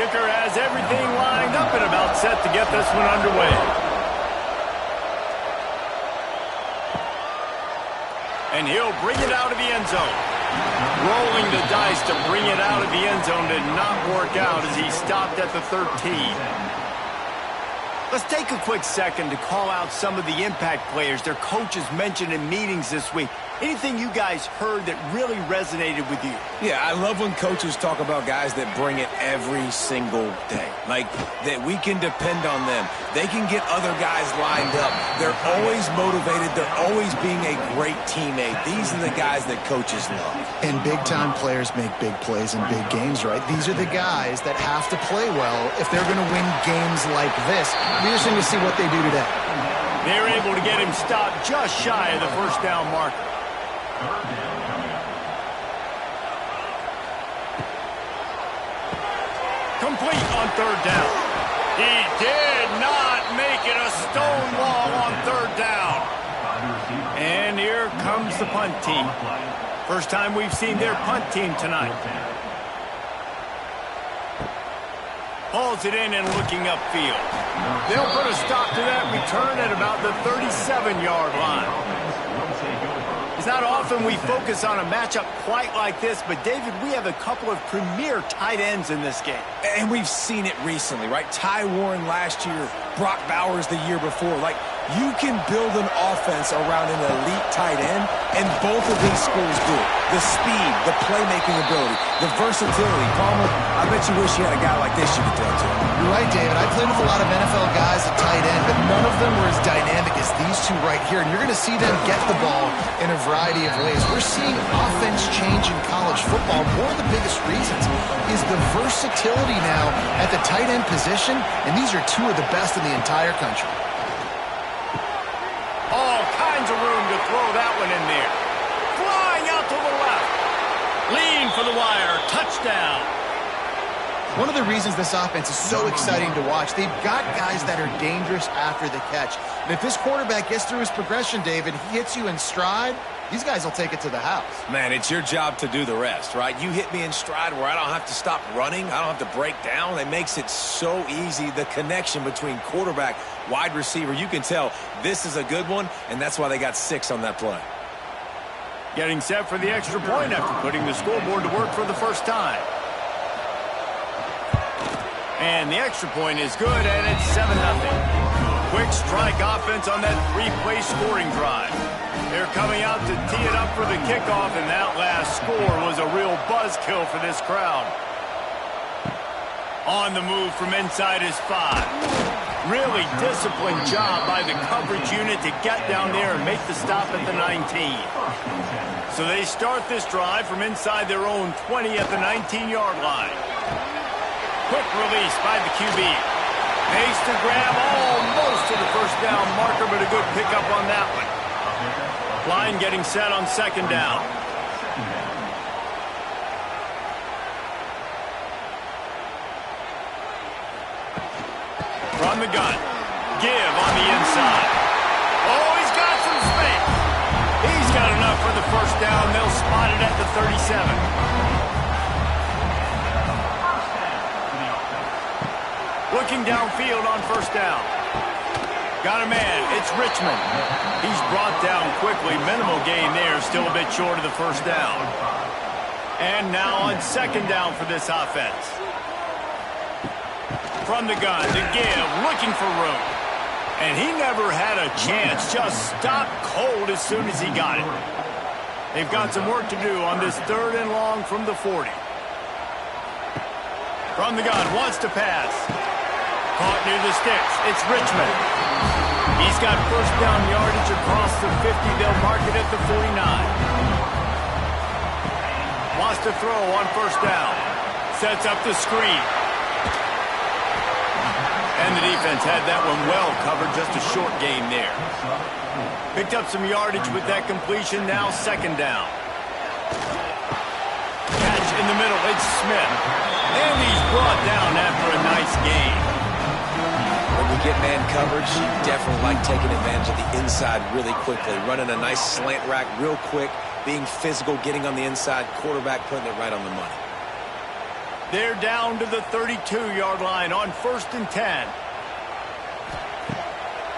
kicker has everything lined up and about set to get this one underway. And he'll bring it out of the end zone. Rolling the dice to bring it out of the end zone did not work out as he stopped at the 13. Let's take a quick second to call out some of the impact players their coaches mentioned in meetings this week. Anything you guys heard that really resonated with you? Yeah, I love when coaches talk about guys that bring it every single day. Like, that we can depend on them. They can get other guys lined up. They're always motivated. They're always being a great teammate. These are the guys that coaches love. And big-time players make big plays in big games, right? These are the guys that have to play well if they're going to win games like this. It'll be interesting to see what they do today. They're able to get him stopped just shy of the first down marker. Complete on third down. He did not make it a stone wall on third down. And here comes the punt team. First time we've seen their punt team tonight. Hauls it in and looking upfield. They'll put a stop to that return at about the 37-yard line. It's not often we focus on a matchup quite like this, but David, we have a couple of premier tight ends in this game. And we've seen it recently, right? Ty Warren last year, Brock Bowers the year before. Like, you can build an offense around an elite tight end, and both of these schools do it. The speed, the playmaking ability, the versatility. Palmer, I bet you wish you had a guy like this you could throw to. You're right, David. I played with a lot of NFL guys at tight end, but none of them were as dynamic as these two right here. And you're going to see them get the ball in a variety of ways. We're seeing offense change in college football. One of the biggest reasons is the versatility now at the tight end position, and these are two of the best in the entire country. All kinds of room to throw that one in there. Flying out to the left. Lean for the wire. Touchdown. One of the reasons this offense is so exciting to watch, they've got guys that are dangerous after the catch. And if this quarterback gets through his progression, David, he hits you in stride, these guys will take it to the house. Man, it's your job to do the rest, right? You hit me in stride where I don't have to stop running. I don't have to break down. It makes it so easy. The connection between quarterback, wide receiver, you can tell this is a good one, and that's why they got 6 on that play. Getting set for the extra point after putting the scoreboard to work for the first time. And the extra point is good, and it's 7-0. Quick strike offense on that 3-play scoring drive. They're coming out to tee it up for the kickoff, and that last score was a real buzzkill for this crowd. On the move from inside his 5. Really disciplined job by the coverage unit to get down there and make the stop at the 19. So they start this drive from inside their own 20 at the 19-yard line. Quick release by the QB. Makes the grab almost to the first down marker, but a good pickup on that one. Line getting set on second down. From the gun. Give on the inside. Oh, he's got some space. He's got enough for the first down. They'll spot it at the 37. Looking downfield on first down. Got a man. It's Richmond. He's brought down quickly. Minimal gain there. Still a bit short of the first down. And now on second down for this offense. From the gun to give. Looking for room. And he never had a chance. Just stopped cold as soon as he got it. They've got some work to do on this 3rd and long from the 40. From the gun. Wants to pass. Caught near the sticks. It's Richmond. He's got first down yardage across the 50. They'll mark it at the 49. Wants to throw on first down. Sets up the screen. And the defense had that one well covered. Just a short gain there. Picked up some yardage with that completion. Now second down. Catch in the middle. It's Smith. And he's brought down after a nice gain. When you get man coverage, you definitely like taking advantage of the inside really quickly. Running a nice slant rack real quick, being physical, getting on the inside, quarterback putting it right on the money. They're down to the 32-yard line on 1st and 10.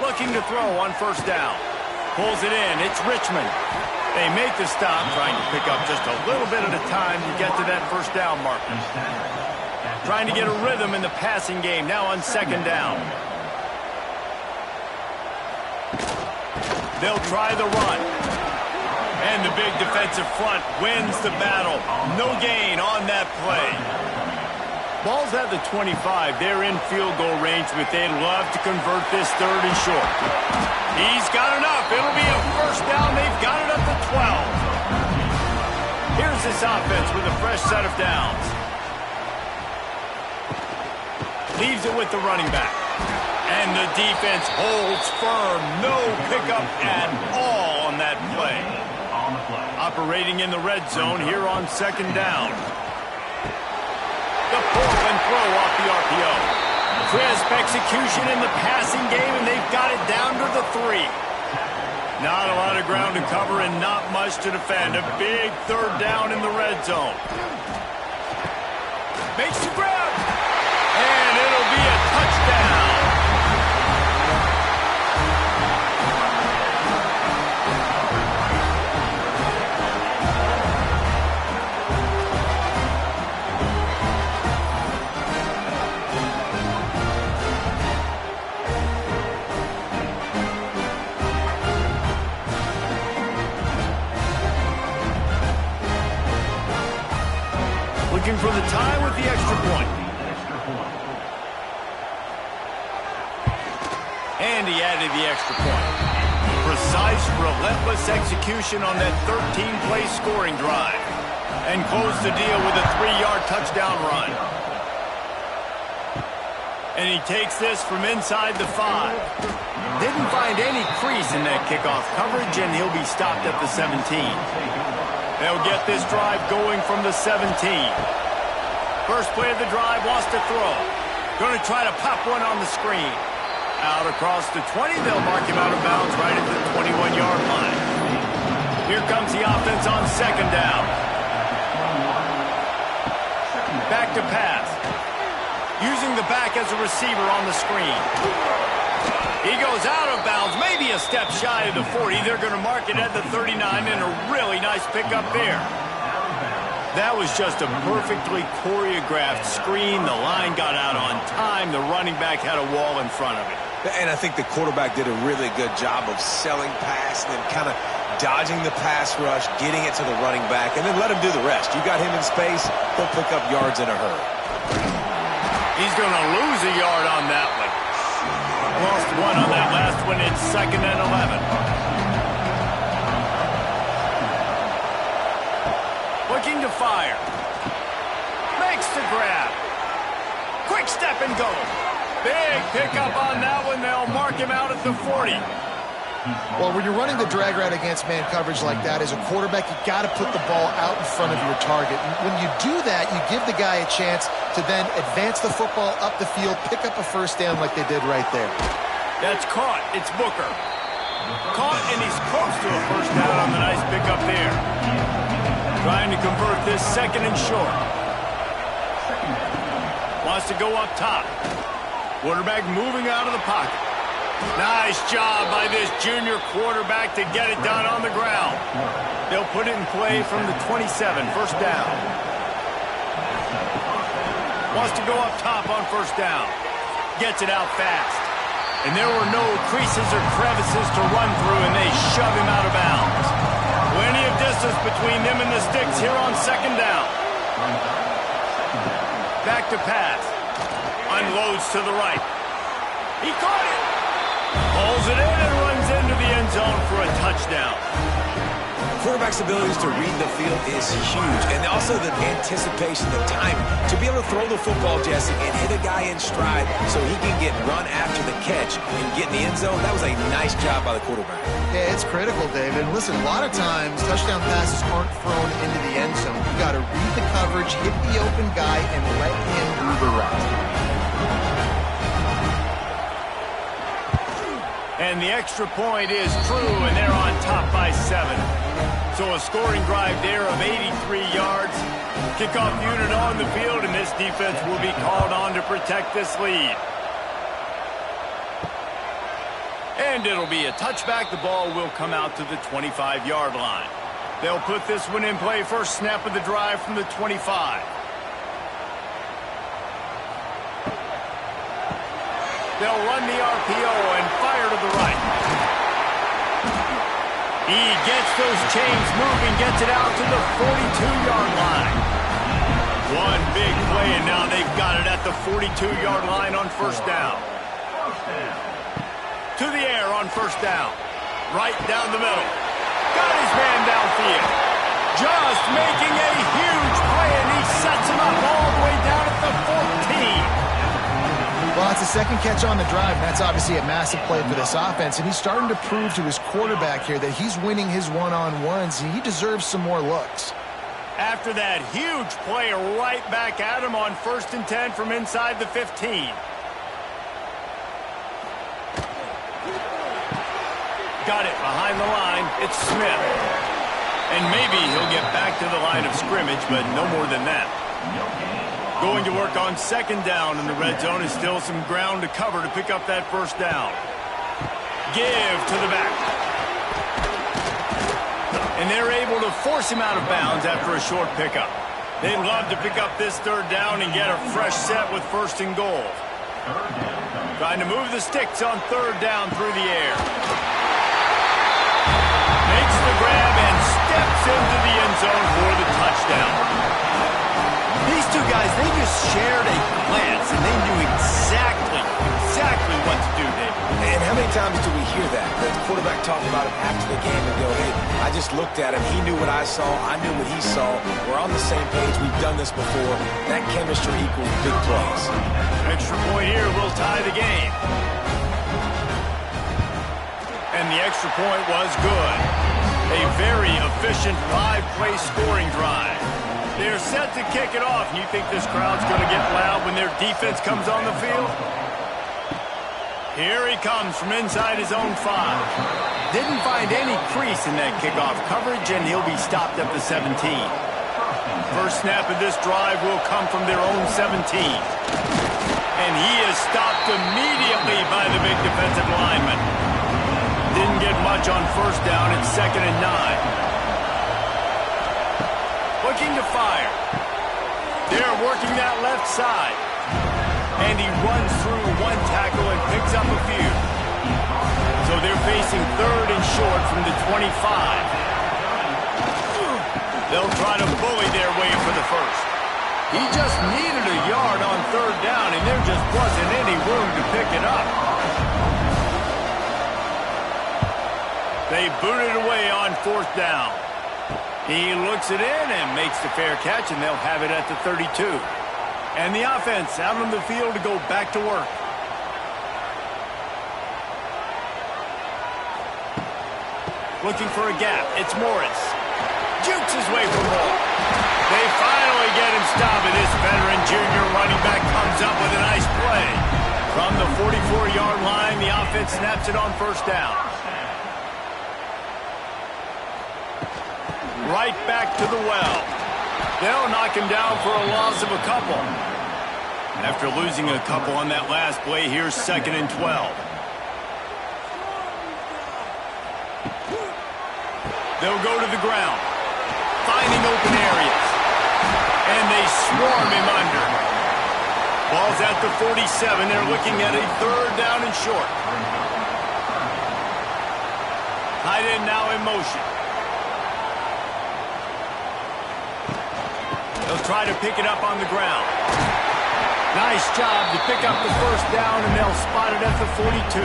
Looking to throw on 1st down. Pulls it in. It's Richmond. They make the stop, trying to pick up just a little bit at a time to get to that 1st down marker. Trying to get a rhythm in the passing game now on 2nd down. They'll try the run. And the big defensive front wins the battle. No gain on that play. Ball's at the 25. They're in field goal range, but they'd love to convert this 3rd and short. He's got enough. It'll be a 1st down. They've got it up to 12. Here's this offense with a fresh set of downs. Leaves it with the running back. And the defense holds firm. No pickup at all on that play. Operating in the red zone here on 2nd down. The pull and throw off the RPO. Crisp execution in the passing game, and they've got it down to the 3. Not a lot of ground to cover and not much to defend. A big 3rd down in the red zone. Makes the grab. And it'll be a touchdown. Looking for the tie with the extra point. And he added the extra point. Precise, relentless execution on that 13-play scoring drive. And closed the deal with a 3-yard touchdown run. And he takes this from inside the 5. Didn't find any crease in that kickoff coverage, and he'll be stopped at the 17. They'll get this drive going from the 17. First play of the drive, wants to throw. Going to try to pop one on the screen. Out across the 20, they'll mark him out of bounds right at the 21-yard line. Here comes the offense on 2nd down. Back to pass. Using the back as a receiver on the screen. He goes out of bounds, maybe a step shy of the 40. They're going to mark it at the 39, and a really nice pickup there. That was just a perfectly choreographed screen. The line got out on time. The running back had a wall in front of it. And I think the quarterback did a really good job of selling pass and then kind of dodging the pass rush, getting it to the running back, and then let him do the rest. You got him in space, he'll pick up yards in a hurry. He's going to lose a yard on that one. Lost one on that last one. It's 2nd and 11. Looking to fire. Makes the grab. Quick step and go. Big pickup on that one. They'll mark him out at the 40. Well, when you're running the drag route against man coverage like that, as a quarterback, you got to put the ball out in front of your target. And when you do that, you give the guy a chance to then advance the football up the field, pick up a 1st down like they did right there. That's caught. It's Booker. Caught, and he's close to a 1st down on the nice pickup there. Trying to convert this 2nd and short. Wants to go up top. Quarterback moving out of the pocket. Nice job by this junior quarterback to get it done on the ground. They'll put it in play from the 27, 1st down. Wants to go up top on 1st down. Gets it out fast. And there were no creases or crevices to run through, and they shove him out of bounds. Plenty of distance between them and the sticks here on 2nd down. Back to pass. Unloads to the right. He caught it. Pulls it in and runs into the end zone for a touchdown. Quarterback's abilities to read the field is huge, and also the anticipation, the timing. To be able to throw the football, Jesse, and hit a guy in stride so he can get run after the catch and get in the end zone, that was a nice job by the quarterback. Yeah, it's critical, David. Listen, a lot of times, touchdown passes aren't thrown into the end zone. You got to read the coverage, hit the open guy, and let him do the rest. And the extra point is true, and they're on top by 7. So a scoring drive there of 83 yards. Kickoff unit on the field, and this defense will be called on to protect this lead. And it'll be a touchback. The ball will come out to the 25-yard line. They'll put this one in play first snap of the drive from the 25. They'll run the RPO and fire to the right. He gets those chains moving, gets it out to the 42-yard line. One big play, and now they've got it at the 42-yard line on first down. To the air on first down. Right down the middle. Got his man downfield. Just making a huge play, and he sets him up all the way down at the 14. Well, that's the second catch on the drive, and that's obviously a massive play for this offense, and he's starting to prove to his quarterback here that he's winning his one-on-ones, and he deserves some more looks. After that huge play, right back at him on 1st and 10 from inside the 15. Got it behind the line. It's Smith. And maybe he'll get back to the line of scrimmage, but no more than that. Going to work on 2nd down, and the red zone is still some ground to cover to pick up that 1st down. Give to the back. And they're able to force him out of bounds after a short pickup. They'd love to pick up this 3rd down and get a fresh set with 1st and goal. Trying to move the sticks on 3rd down through the air. Makes the grab and steps into the end zone for the touchdown. These two guys, they just shared a glance, and they knew exactly what to do, Dave. And how many times do we hear that? The quarterback talk about it after the game and go, hey, I just looked at him. He knew what I saw. I knew what he saw. We're on the same page. We've done this before. That chemistry equals big plays. Extra point here will tie the game. And the extra point was good. A very efficient 5-play scoring drive. They're set to kick it off. You think this crowd's going to get loud when their defense comes on the field? Here he comes from inside his own 5. Didn't find any crease in that kickoff coverage, and he'll be stopped at the 17. First snap of this drive will come from their own 17. And he is stopped immediately by the big defensive lineman. Didn't get much on 1st down. It's 2nd and 9. Looking to fire. They're working that left side. And he runs through one tackle and picks up a few. So they're facing 3rd and short from the 25. They'll try to bully their way for the 1st. He just needed a yard on 3rd down, and there just wasn't any room to pick it up. They boot it away on 4th down. He looks it in and makes the fair catch, and they'll have it at the 32. And the offense out on the field to go back to work. Looking for a gap. It's Morris. Jukes his way for more. They finally get him stopped, and this veteran junior running back comes up with a nice play. From the 44-yard line, the offense snaps it on 1st down. Right back to the well. They'll knock him down for a loss of a couple. After losing a couple on that last play, here's 2nd and 12. They'll go to the ground, finding open areas. And they swarm him under. Ball's at the 47. They're looking at a 3rd down and short. Tight end now in motion. They'll try to pick it up on the ground. Nice job to pick up the 1st down, and they'll spot it at the 42.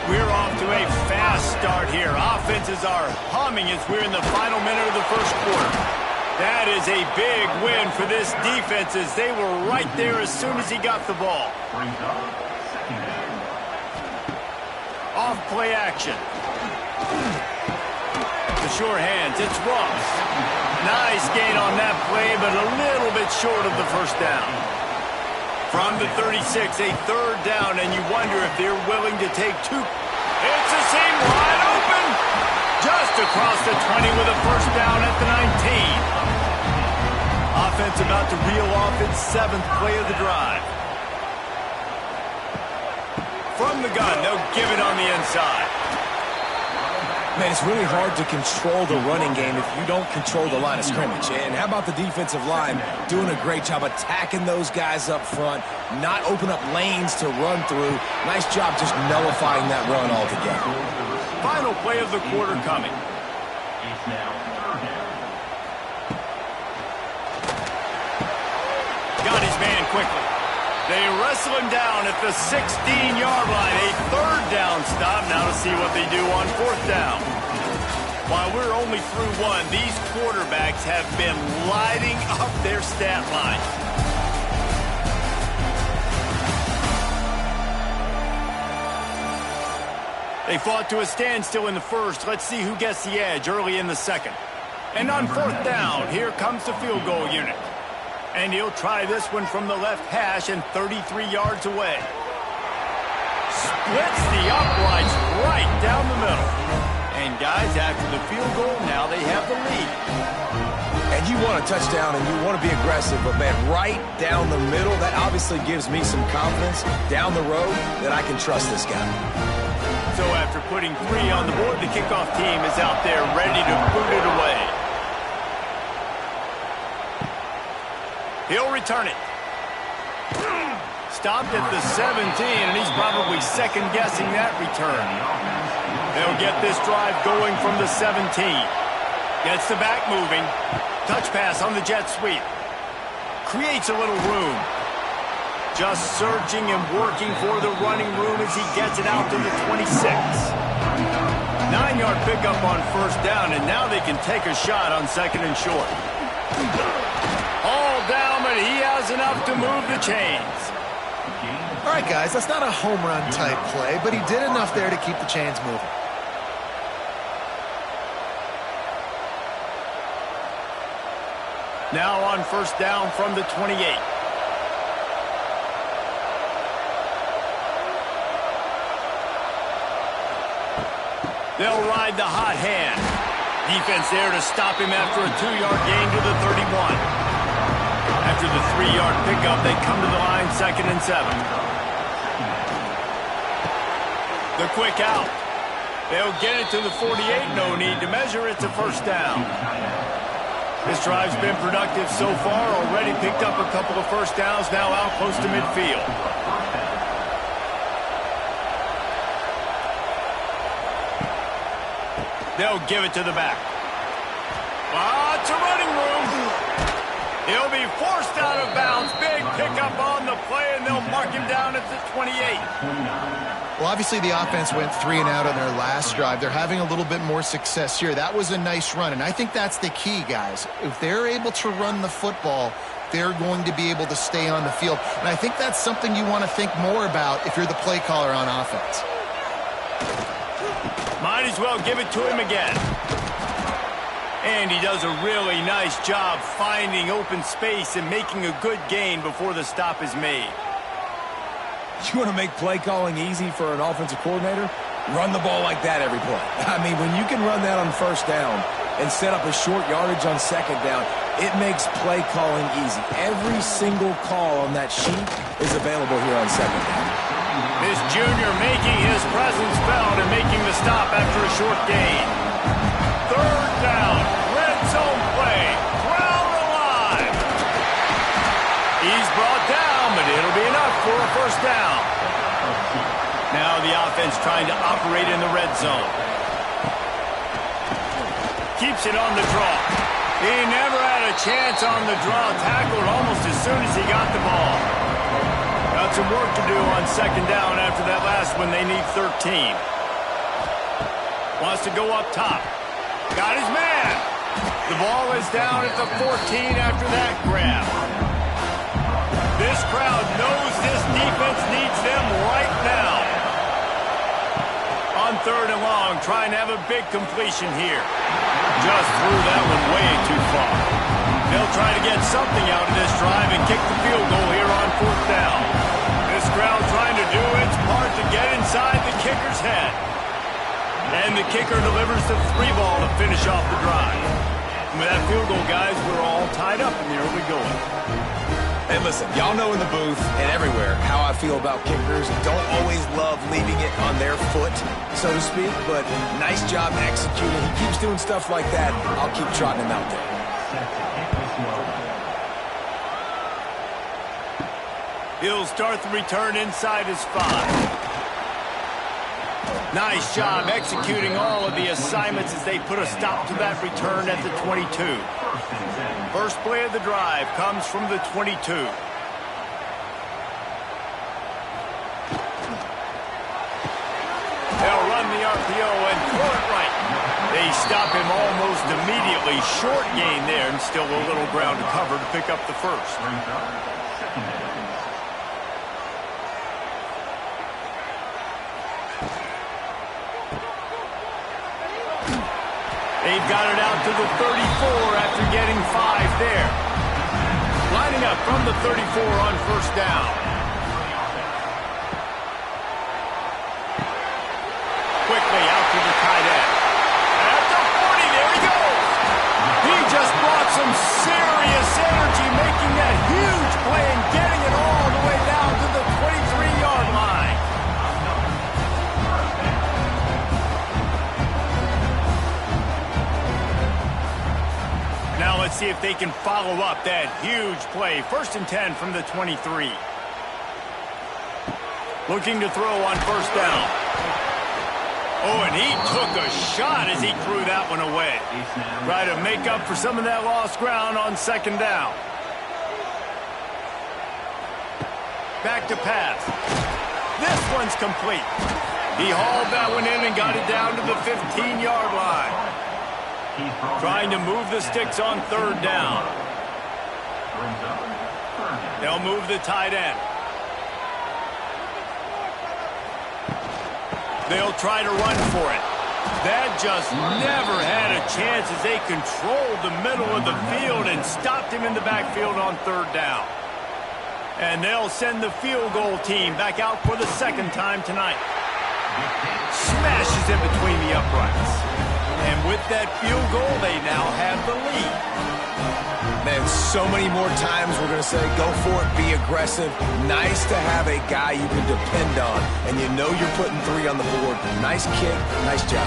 We're off to a fast start here. Offenses are humming as we're in the final minute of the 1st quarter. That is a big win for this defense as they were right there as soon as he got the ball. Off play action. The sure hands, it's Ross. Nice gain on that play, but a little bit short of the 1st down. From the 36, a 3rd down, and you wonder if they're willing to take 2. It's a seam wide open. Just across the 20 with a 1st down at the 19. Offense about to reel off its 7th play of the drive. From the gun, they'll give it on the inside. Man, it's really hard to control the running game if you don't control the line of scrimmage. And how about the defensive line doing a great job attacking those guys up front, not open up lanes to run through. Nice job just nullifying that run altogether. Final play of the quarter coming. Got his man quickly. They wrestle him down at the 16-yard line. A 3rd down stop. Now to see what they do on 4th down. While we're only through 1, these quarterbacks have been lighting up their stat line. They fought to a standstill in the 1st. Let's see who gets the edge early in the 2nd. And on 4th down, here comes the field goal unit. And he'll try this one from the left hash and 33 yards away. Splits the uprights right down the middle. And guys, after the field goal, now they have the lead. And you want a touchdown and you want to be aggressive, but man, right down the middle, that obviously gives me some confidence down the road that I can trust this guy. So after putting 3 on the board, the kickoff team is out there ready to boot it away. He'll return it. Stopped at the 17, and he's probably second-guessing that return. They'll get this drive going from the 17. Gets the back moving. Touch pass on the jet sweep. Creates a little room. Just searching and working for the running room as he gets it out to the 26. 9-yard pickup on 1st down, and now they can take a shot on 2nd and short. All down, but he has enough to move the chains. All right, guys, that's not a home run type play, but he did enough there to keep the chains moving. Now on 1st down from the 28. They'll ride the hot hand. Defense there to stop him after a 2-yard gain to the 31. After the 3-yard pickup, they come to the line 2nd and 7. The quick out. They'll get it to the 48. No need to measure. It's a 1st down. This drive's been productive so far. Already picked up a couple of 1st downs. Now out close to midfield. They'll give it to the back. Lots of running room. He'll be forced out of bounds. Big pickup on the play, and they'll mark him down at the 28. Well, obviously the offense went 3 and out on their last drive. They're having a little bit more success here. That was a nice run, and I think that's the key, guys. If they're able to run the football, they're going to be able to stay on the field. And I think that's something you want to think more about if you're the play caller on offense. Might as well give it to him again. And he does a really nice job finding open space and making a good gain before the stop is made. You want to make play calling easy for an offensive coordinator? Run the ball like that every play. I mean, when you can run that on 1st down and set up a short yardage on 2nd down, it makes play calling easy. Every single call on that sheet is available here on 2nd down. This junior making his presence felt and making the stop after a short gain. 3rd down, red zone play, crowd alive. He's brought down, but it'll be enough for a 1st down. Now the offense trying to operate in the red zone. Keeps it on the draw. He never had a chance on the draw, tackled almost as soon as he got the ball. Got some work to do on 2nd down after that last one. They need 13. Wants to go up top. Got his man. The ball is down at the 14 after that grab. This crowd knows this defense needs them right now. On 3rd and long, trying to have a big completion here. Just threw that one way too far. They'll try to get something out of this drive and kick the field goal here on 4th down. This crowd trying to do its part to get inside the kicker's head. And the kicker delivers the 3 ball to finish off the drive. With that field goal, guys, we're all tied up, and there we go. Hey, listen, y'all know in the booth and everywhere how I feel about kickers. Don't always love leaving it on their foot, so to speak, but nice job executing. He keeps doing stuff like that. I'll keep trotting him out there. He'll start the return inside his 5. Nice job executing all of the assignments as they put a stop to that return at the 22. First play of the drive comes from the 22. They'll run the RPO and throw it right. They stop him almost immediately. Short gain there and still a little ground to cover to pick up the first. They've got it out to the 34 after getting 5 there. Lining up from the 34 on first down. Quickly out to the tight end. At the 40, there he goes. He just brought some serious energy, making that huge play and getting it all the way down to the 23-yard line. Now let's see if they can follow up that huge play. 1st and 10 from the 23. Looking to throw on first down. Oh, and he took a shot as he threw that one away. Try to make up for some of that lost ground on 2nd down. Back to pass. This one's complete. He hauled that one in and got it down to the 15-yard line. Trying to move the sticks on 3rd down. They'll move the tight end. They'll try to run for it. That just never had a chance as they controlled the middle of the field and stopped him in the backfield on 3rd down. And they'll send the field goal team back out for the 2nd time tonight. Smashes in between the uprights. And with that field goal, they now have the lead. Man, so many more times we're going to say, go for it, be aggressive. Nice to have a guy you can depend on, and you know you're putting 3 on the board. Nice kick, nice job.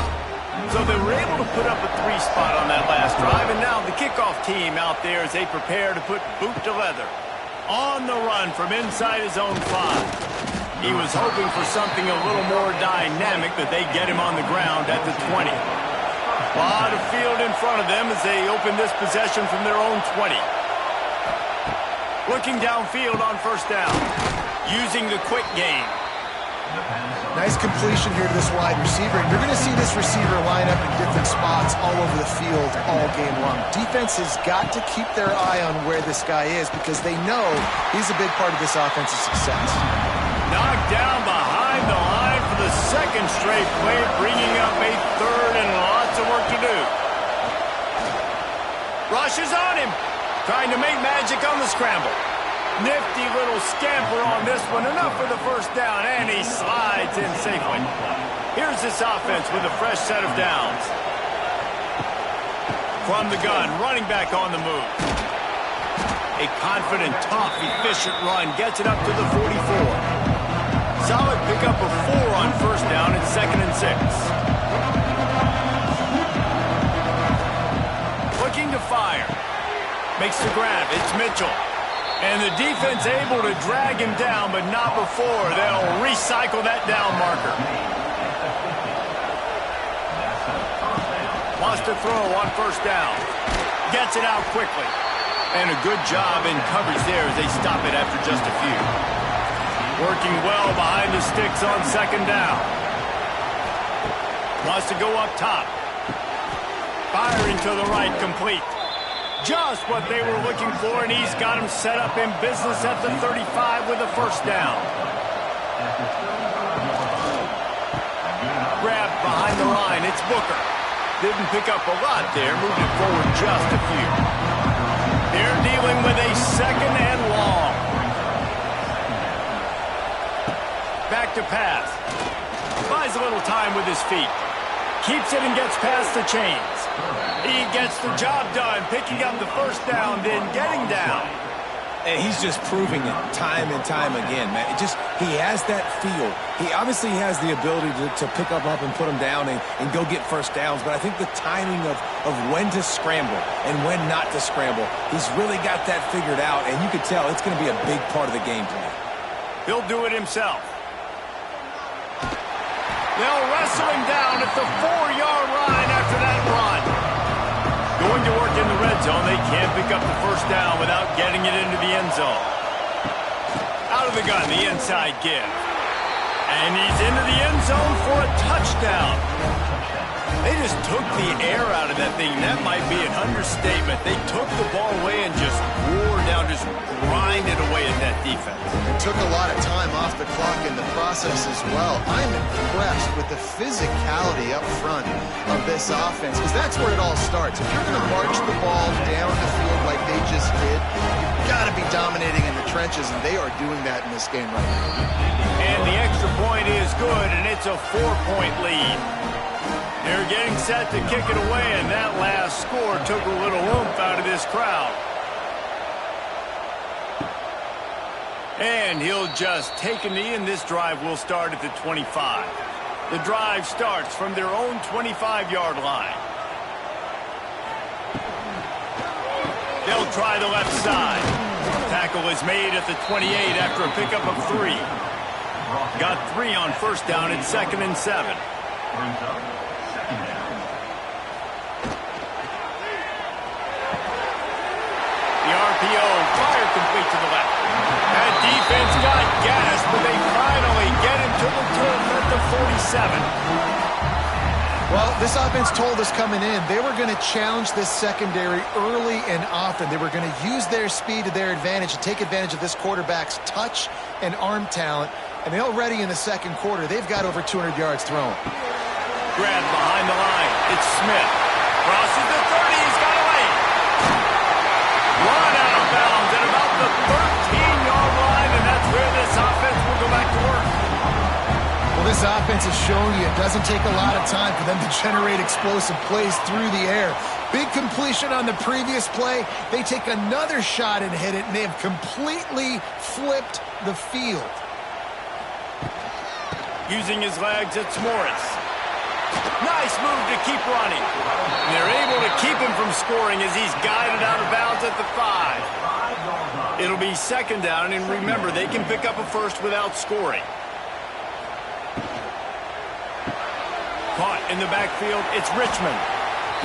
So they were able to put up a 3 spot on that last drive, and now the kickoff team out there as they prepare to put boot to leather. On the run from inside his own 5. He was hoping for something a little more dynamic, but they get him on the ground at the 20. A lot of field in front of them as they open this possession from their own 20. Looking downfield on first down. Using the quick game. Nice completion here to this wide receiver. And you're going to see this receiver line up in different spots all over the field all game long. Defense has got to keep their eye on where this guy is because they know he's a big part of this offensive success. Knocked down behind the line for the 2nd straight play, bringing up a 3rd and lots of work to do. Rushes on him, trying to make magic on the scramble. Nifty little scamper on this one, enough for the first down, and he slides in safely. Here's this offense with a fresh set of downs. From the gun, running back on the move. A confident, tough, efficient run gets it up to the 44. Solid pickup of 4 on first down and 2nd and 6. Looking to fire. Makes the grab. It's Mitchell. And the defense able to drag him down, but not before they'll recycle that down marker. Wants to throw on first down. Gets it out quickly. And a good job in coverage there as they stop it after just a few. Working well behind the sticks on 2nd down. Wants to go up top. Firing to the right, complete. Just what they were looking for, and he's got him set up in business at the 35 with a first down. Grabbed behind the line, it's Booker. Didn't pick up a lot there, moving it forward just a few. They're dealing with a 2nd and long. Back to pass. Buys a little time with his feet. Keeps it and gets past the chains. He gets the job done, picking up the first down, then getting down. And he's just proving it time and time again, man. He has that feel. He obviously has the ability to pick up and put him down and go get first downs, but I think the timing of when to scramble and when not to scramble, he's really got that figured out, and you can tell it's going to be a big part of the game plan. He'll do it himself. They'll wrestle him down at the 4-yard line after that run. Going to work in the red zone, they can't pick up the first down without getting it into the end zone. Out of the gun, the inside give. And he's into the end zone for a touchdown. They just took the air out of that thing. That might be an understatement. They took the ball away and just wore down, just grinded away at that defense. It took a lot of time off the clock in the process as well. I'm impressed with the physicality up front of this offense, because that's where it all starts. If you're going to march the ball down the field like they just did, you've got to be dominating in the trenches, and they are doing that in this game right now. And the extra point is good, and it's a 4-point lead. They're getting set to kick it away, and that last score took a little oomph out of this crowd. And he'll just take a knee, and this drive will start at the 25. The drive starts from their own 25-yard line. They'll try the left side. Tackle is made at the 28 after a pickup of 3. Got 3 on first down at 2nd and 7. The RPO, fire complete to the left. That defense got gas, but they finally get him to the turf at the 47. Well, this offense told us coming in they were going to challenge this secondary early and often. They were going to use their speed to their advantage and take advantage of this quarterback's touch and arm talent. And already in the second quarter, they've got over 200 yards thrown. Grab behind the line. It's Smith. Crosses the 30. He's got away. Run out of bounds at about the 13-yard line, and that's where this offense will go back to work. Well, this offense has shown you it doesn't take a lot of time for them to generate explosive plays through the air. Big completion on the previous play. They take another shot and hit it, and they have completely flipped the field. Using his legs, it's Morris. Nice move to keep running. And they're able to keep him from scoring as he's guided out of bounds at the 5. It'll be 2nd down, and remember, they can pick up a first without scoring. Caught in the backfield, it's Richmond.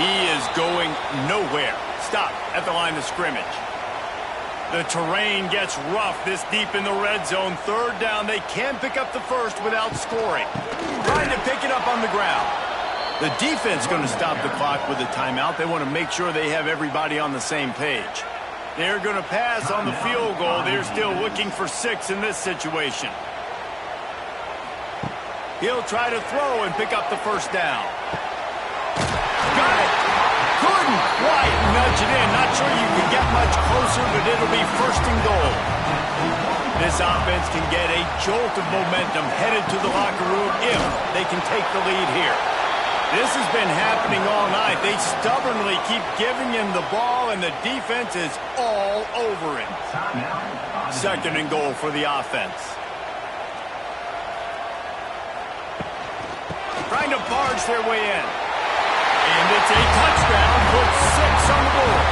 He is going nowhere. Stop at the line of scrimmage. The terrain gets rough this deep in the red zone. 3rd down, they can pick up the first without scoring. Trying to pick it up on the ground. The defense going to stop the clock with a timeout. They want to make sure they have everybody on the same page. They're going to pass on the field goal. They're still looking for 6 in this situation. He'll try to throw and pick up the first down. Got it. Couldn't quite nudge it in. Not sure you can get much closer, but it'll be 1st and goal. This offense can get a jolt of momentum headed to the locker room if they can take the lead here. This has been happening all night. They stubbornly keep giving him the ball, and the defense is all over him. 2nd and goal for the offense. Trying to barge their way in. And it's a touchdown, puts 6 on the board.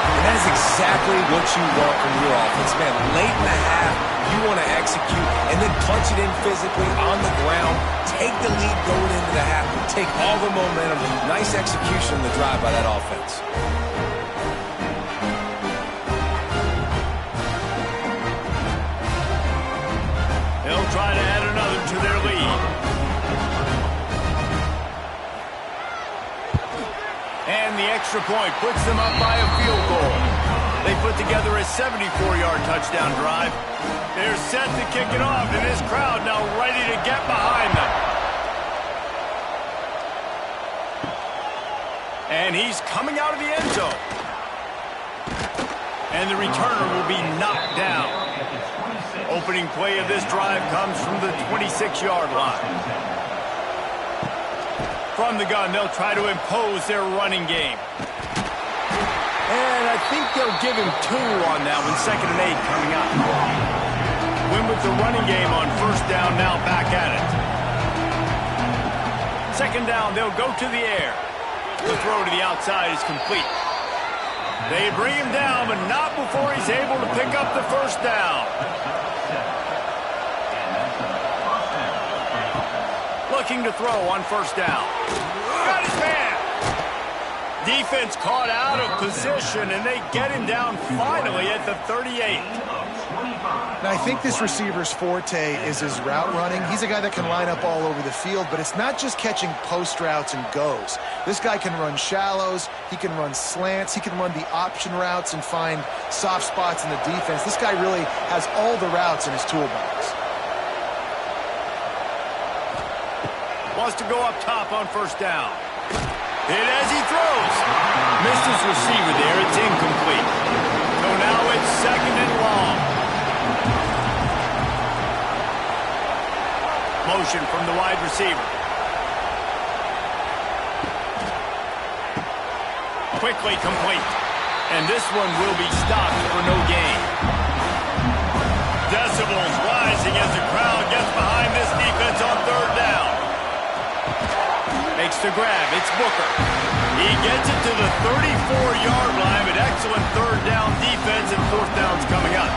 And that is exactly what you want from your offense, man. Late in the half, you want to execute and then punch it in physically on the ground, take the lead going into the half, take all the momentum. Nice execution on the drive by that offense. They'll try to add another to their lead. And the extra point puts them up by a field goal. They put together a 74-yard touchdown drive. They're set to kick it off, and this crowd now ready to get behind them. And he's coming out of the end zone. And the returner will be knocked down. Opening play of this drive comes from the 26-yard line. From the gun, they'll try to impose their running game. And I think they'll give him 2 on that one. 2nd and 8 coming up. Win with the running game on 1st down, now back at it. 2nd down, they'll go to the air. The throw to the outside is complete. They bring him down, but not before he's able to pick up the 1st down. Looking to throw on 1st down. Got his man. Defense caught out of position, and they get him down finally at the 38. Now, I think this receiver's forte is his route running. He's a guy that can line up all over the field, but it's not just catching post routes and goes. This guy can run shallows, he can run slants, he can run the option routes and find soft spots in the defense. This guy really has all the routes in his toolbox. Wants to go up top on 1st down. Hit as he throws. Missed his receiver there. It's incomplete. So now it's 2nd and long. Motion from the wide receiver. Quickly complete. And this one will be stopped for no gain. Decibels rising as the crowd gets behind this defense on 3rd down. Makes the grab. It's Booker. He gets it to the 34-yard line, but excellent 3rd down defense, and 4th down's coming up.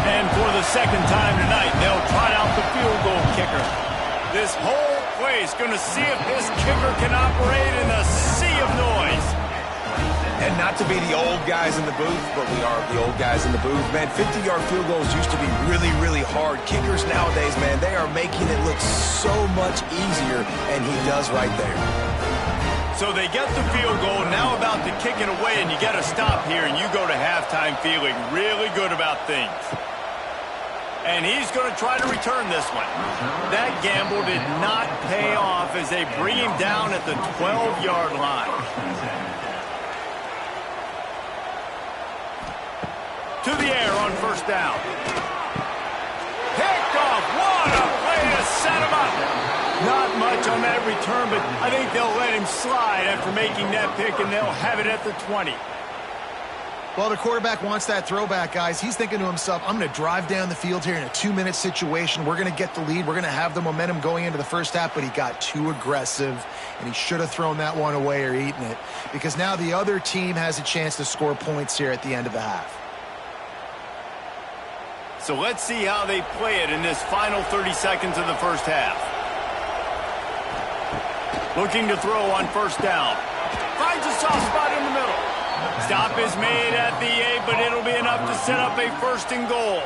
And for the 2nd time tonight, they'll try out the field goal kicker. This whole place going to see if this kicker can operate in a sea of noise. And not to be the old guys in the booth, but we are the old guys in the booth. Man, 50-yard field goals used to be really, really hard. Kickers nowadays, man, they are making it look so much easier, and he does right there. So they get the field goal, now about to kick it away, and you get a stop here, and you go to halftime feeling really good about things. And he's going to try to return this one. That gamble did not pay off as they bring him down at the 12-yard line. To the air on 1st down. Picked off. What a play to set him up. Not much on that return, but I think they'll let him slide after making that pick, and they'll have it at the 20. Well, the quarterback wants that throwback, guys. He's thinking to himself, I'm going to drive down the field here in a 2-minute situation. We're going to get the lead. We're going to have the momentum going into the 1st half, but he got too aggressive, and he should have thrown that one away or eaten it, because now the other team has a chance to score points here at the end of the half. So let's see how they play it in this final 30 seconds of the 1st half. Looking to throw on 1st down. Finds a soft spot in the middle. Stop is made at the 8, but it'll be enough to set up a 1st and goal.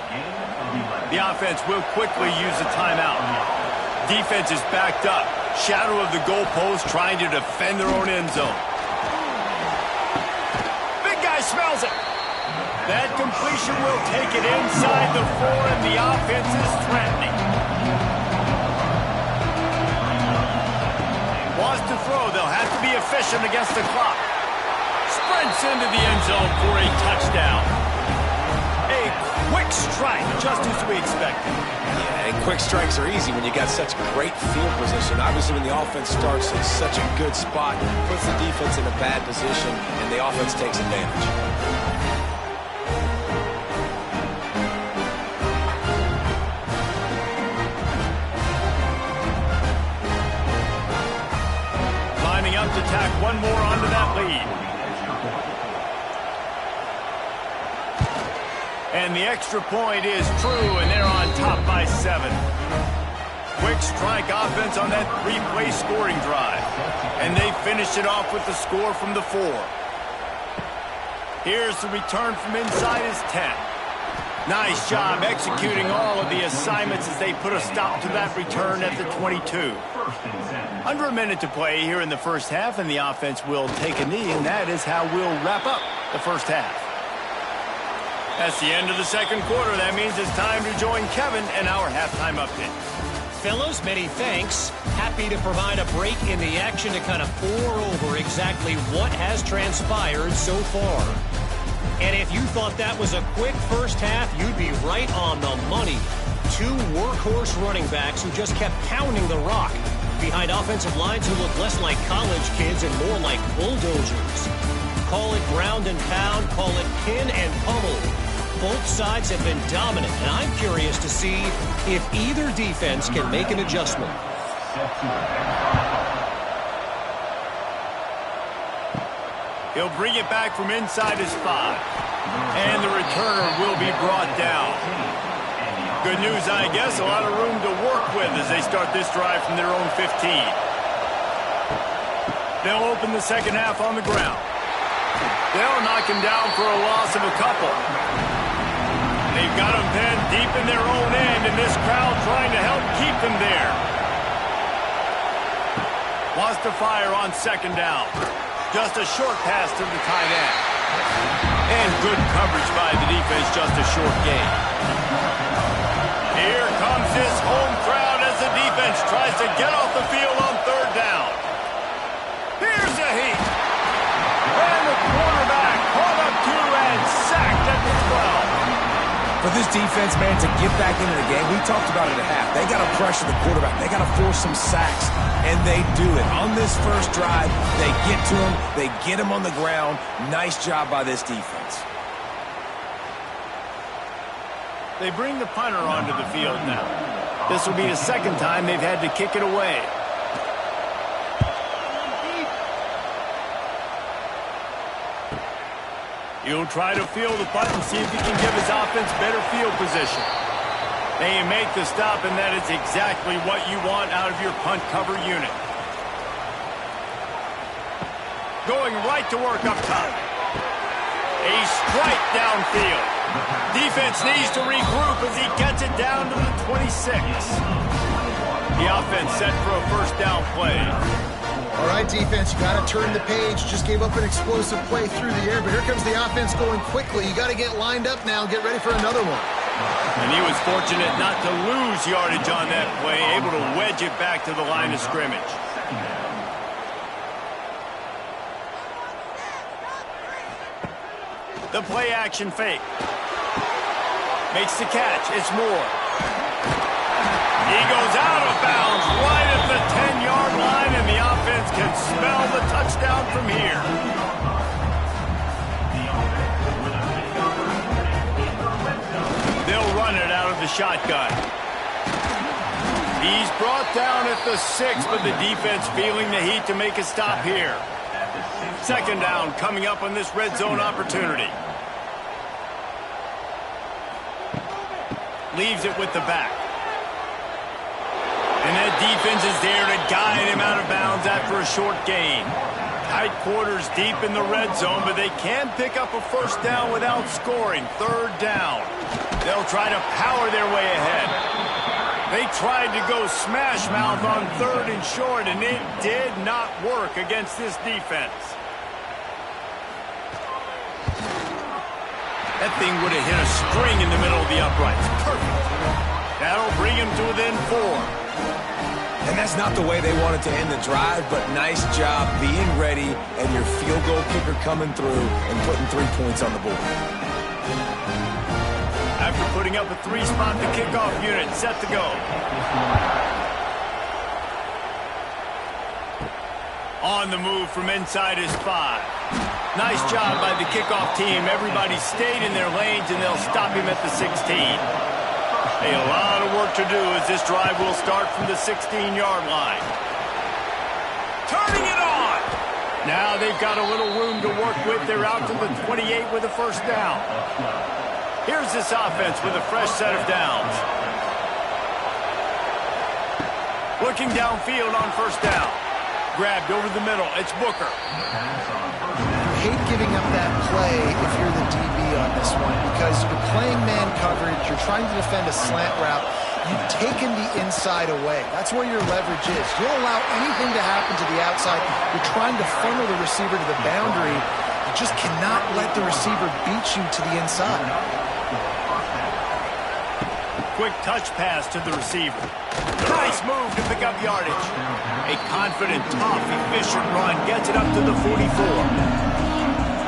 The offense will quickly use a timeout. Defense is backed up. Shadow of the goalpost trying to defend their own end zone. Big guy smells it. That completion will take it inside the 4, and the offense is threatening. Wants to throw. They'll have to be efficient against the clock. Sprints into the end zone for a touchdown. A quick strike, just as we expected. Yeah, and quick strikes are easy when you got such great field position. Obviously, when the offense starts in such a good spot, puts the defense in a bad position, and the offense takes advantage. To tack one more onto that lead. And the extra point is true, and they're on top by 7. Quick strike offense on that 3-play scoring drive. And they finish it off with the score from the 4. Here's the return from inside his 10. Nice job executing all of the assignments as they put a stop to that return at the 22. Under a minute to play here in the 1st half, and the offense will take a knee, and that is how we'll wrap up the 1st half. That's the end of the 2nd quarter. That means it's time to join Kevin and our halftime update. Fellows, many thanks. Happy to provide a break in the action to kind of pour over exactly what has transpired so far. And if you thought that was a quick 1st half, you'd be right on the money. 2 workhorse running backs who just kept pounding the rock. behind offensive lines who look less like college kids and more like bulldozers. Call it ground and pound, call it pin and pummel. Both sides have been dominant, and I'm curious to see if either defense can make an adjustment. He'll bring it back from inside his 5. And the returner will be brought down. Good news, I guess, a lot of room to work with as they start this drive from their own 15. They'll open the second half on the ground. They'll knock him down for a loss of a couple. They've got him pinned deep in their own end, and this crowd trying to help keep them there. Wants to fire on second down. Just a short pass to the tight end. And good coverage by the defense, just a short gain. Here comes this home crowd as the defense tries to get off the field on third down. Here's a heat. And the quarterback caught up 2 and sacked at the 12. For this defense, man, to get back into the game, we talked about it at half. They got to pressure the quarterback. They got to force some sacks, and they do it. On this first drive, they get to him. They get him on the ground. Nice job by this defense. They bring the punter onto the field now. This will be the second time they've had to kick it away. He'll try to field the punt and see if he can give his offense better field position. They make the stop, and that is exactly what you want out of your punt cover unit. Going right to work up top. A strike downfield. Defense needs to regroup as he gets it down to the 26. The offense set for a first down play. All right, defense, you got to turn the page. Just gave up an explosive play through the air, but here comes the offense going quickly. You got to get lined up now and get ready for another one. And he was fortunate not to lose yardage on that play, able to wedge it back to the line of scrimmage. The play action fake. Makes the catch. It's Moore. He goes out of bounds right at the 10-yard line, and the offense can smell the touchdown from here. They'll run it out of the shotgun. He's brought down at the 6, but the defense feeling the heat to make a stop here. Second down coming up on this red zone opportunity. Leaves it with the back. And that defense is there to guide him out of bounds after a short gain. Tight quarters deep in the red zone, but they can pick up a first down without scoring. Third down. They'll try to power their way ahead. They tried to go smash mouth on third and short, and it did not work against this defense. That thing would have hit a string in the middle of the uprights. Perfect. That'll bring him to within 4. And that's not the way they wanted to end the drive, but nice job being ready and your field goal kicker coming through and putting 3 points on the board. After putting up a 3-spot, the kickoff unit set to go. On the move from inside his 5. Nice job by the kickoff team. Everybody stayed in their lanes, and they'll stop him at the 16. A lot of work to do as this drive will start from the 16-yard line. Turning it on! Now they've got a little room to work with. They're out to the 28 with a first down. Here's this offense with a fresh set of downs. Looking downfield on first down. Grabbed over the middle. It's Booker. Hate giving up that play if you're the DB on this one because you're playing man coverage, you're trying to defend a slant route, you've taken the inside away. That's where your leverage is. You don't allow anything to happen to the outside. You're trying to funnel the receiver to the boundary. You just cannot let the receiver beat you to the inside. Quick touch pass to the receiver. Nice move to pick up yardage. A confident, tough, efficient run gets it up to the 44.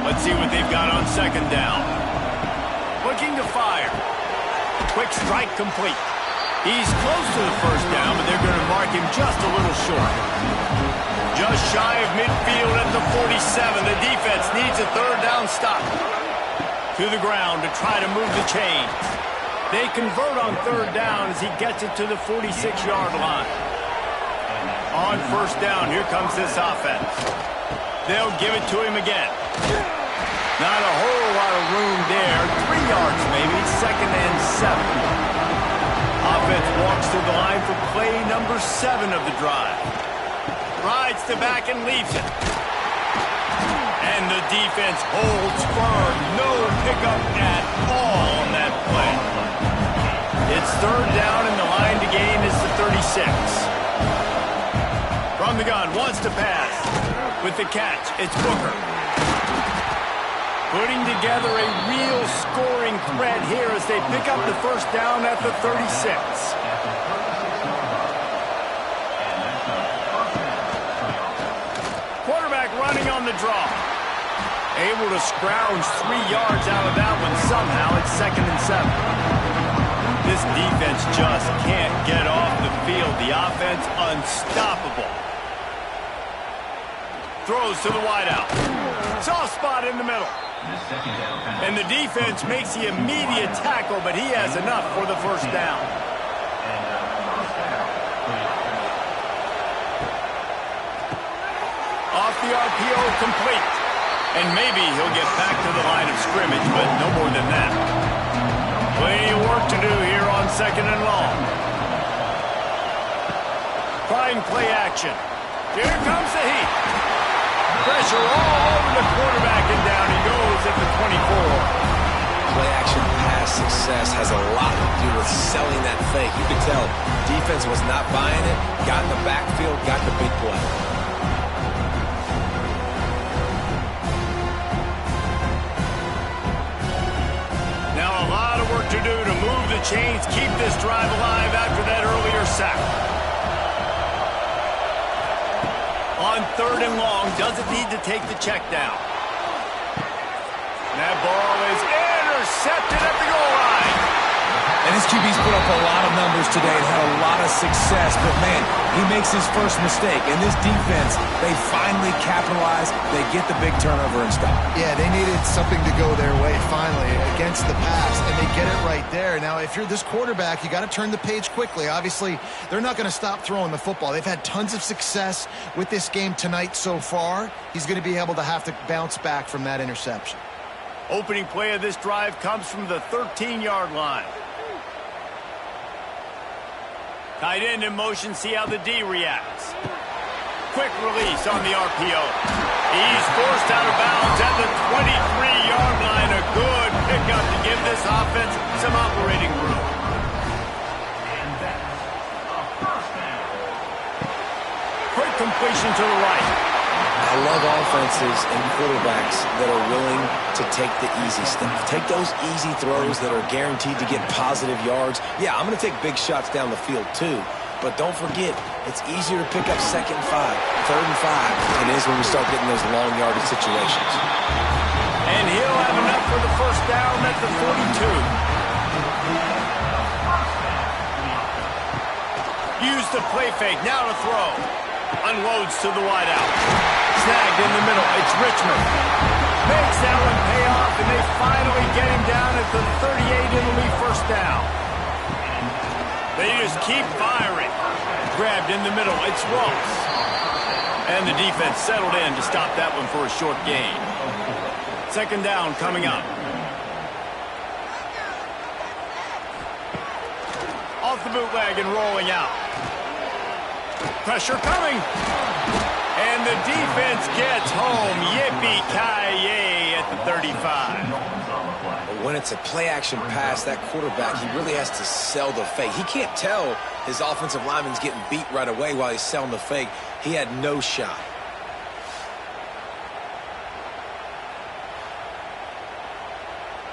Let's see what they've got on second down. Looking to fire. Quick strike complete. He's close to the first down, but they're going to mark him just a little short. Just shy of midfield at the 47. The defense needs a third down stop. To the ground to try to move the chains. They convert on third down as he gets it to the 46-yard line. On first down, here comes this offense. They'll give it to him again. Not a whole lot of room there. 3 yards maybe, 2nd and 7. Offense walks to the line for play number 7 of the drive. Rides the back and leaves it. And the defense holds firm. No pickup at all on that play. It's third down and the line to gain is the 36. From the gun, wants to pass. With the catch, it's Booker. Putting together a real scoring threat here as they pick up the first down at the 36. Quarterback running on the draw. Able to scrounge 3 yards out of that one somehow. It's 2nd and 7. This defense just can't get off the field. The offense unstoppable. Throws to the wideout. Soft spot in the middle. And the defense makes the immediate tackle, but he has enough for the first down. Off the RPO, complete. And maybe he'll get back to the line of scrimmage, but no more than that. Plenty of work to do here on 2nd and long. Trying play action. Here comes the heat. Pressure all over the quarterback, and down he goes at the 24. Play action pass success has a lot to do with selling that fake. You could tell defense was not buying it, got in the backfield, got the big play. Now a lot of work to do to move the chains, keep this drive alive after that earlier sack. On 3rd and long, doesn't need to take the check down. That ball is intercepted at the goal line. And his QB's put up a lot of numbers today and had a lot of success, but man, he makes his first mistake. And this defense, they finally capitalize, they get the big turnover and stop. Yeah, they needed something to go their way finally against the pass, and they get it right there. Now, if you're this quarterback, you got to turn the page quickly. Obviously, they're not going to stop throwing the football. They've had tons of success with this game tonight so far. He's going to be able to have to bounce back from that interception. Opening play of this drive comes from the 13-yard line. Tight end in motion, see how the D reacts. Quick release on the RPO. He's forced out of bounds at the 23-yard line. A good pickup to give this offense some operating room. Quick completion to the right. I love offenses and quarterbacks that are willing to take the easy stuff. Take those easy throws that are guaranteed to get positive yards. Yeah, I'm going to take big shots down the field too. But don't forget, it's easier to pick up 2nd and 5, 3rd and 5 than it is when we start getting those long yardage situations. And he'll have enough for the first down at the 42. Use the play fake, now to throw. Unloads to the wideout. Snagged in the middle, it's Richmond. Makes that one pay off, and they finally get him down at the 38 in the lead, first down. They just keep firing. Grabbed in the middle, it's Ross. And the defense settled in to stop that one for a short gain. 2nd down coming up. Off the bootleg and rolling out. Pressure coming. And the defense gets home. Yippee-ki-yay at the 35. When it's a play-action pass, that quarterback, he really has to sell the fake. He can't tell his offensive lineman's getting beat right away while he's selling the fake. He had no shot.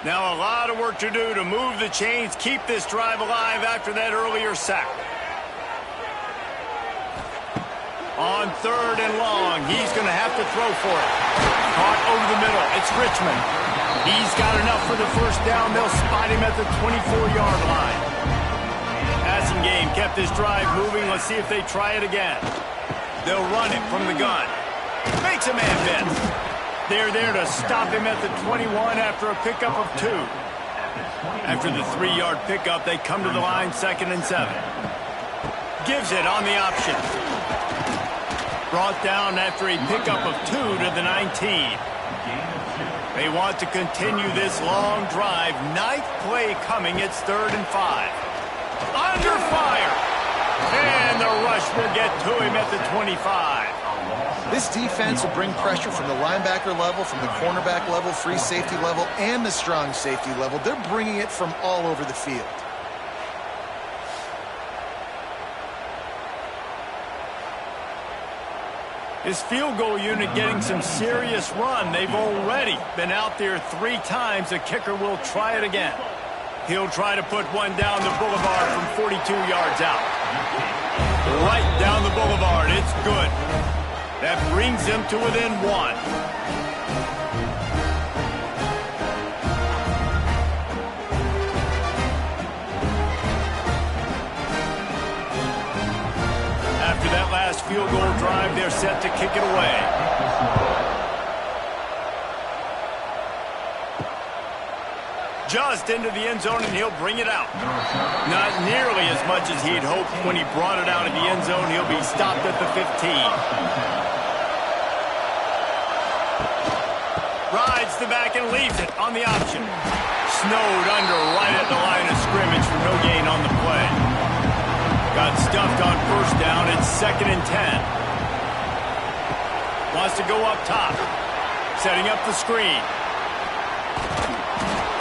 Now a lot of work to do to move the chains, keep this drive alive after that earlier sack. On 3rd and long, he's going to have to throw for it. Caught over the middle, it's Richmond. He's got enough for the first down. They'll spot him at the 24-yard line. Passing game kept this drive moving. Let's see if they try it again. They'll run it from the gun. Makes a man miss. They're there to stop him at the 21 after a pickup of 2. After the 3-yard pickup, they come to the line 2nd and 7. Gives it on the option. Brought down after a pickup of 2 to the 19. They want to continue this long drive. 9th play coming. It's 3rd and 5. Under fire. And the rush will get to him at the 25. This defense will bring pressure from the linebacker level, from the cornerback level, free safety level, and the strong safety level. They're bringing it from all over the field. His field goal unit getting some serious run. They've already been out there 3 times. The kicker will try it again. He'll try to put one down the boulevard from 42 yards out. Right down the boulevard. It's good. That brings him to within 1. After that last field goal drive, they're set to kick it away. Just into the end zone, and he'll bring it out. Not nearly as much as he'd hoped when he brought it out of the end zone. He'll be stopped at the 15. Rides the back and leaves it on the option. Snowed under right at the line of scrimmage for no gain on the play. Got stuffed on 1st down. It's 2nd and 10. Wants to go up top. Setting up the screen.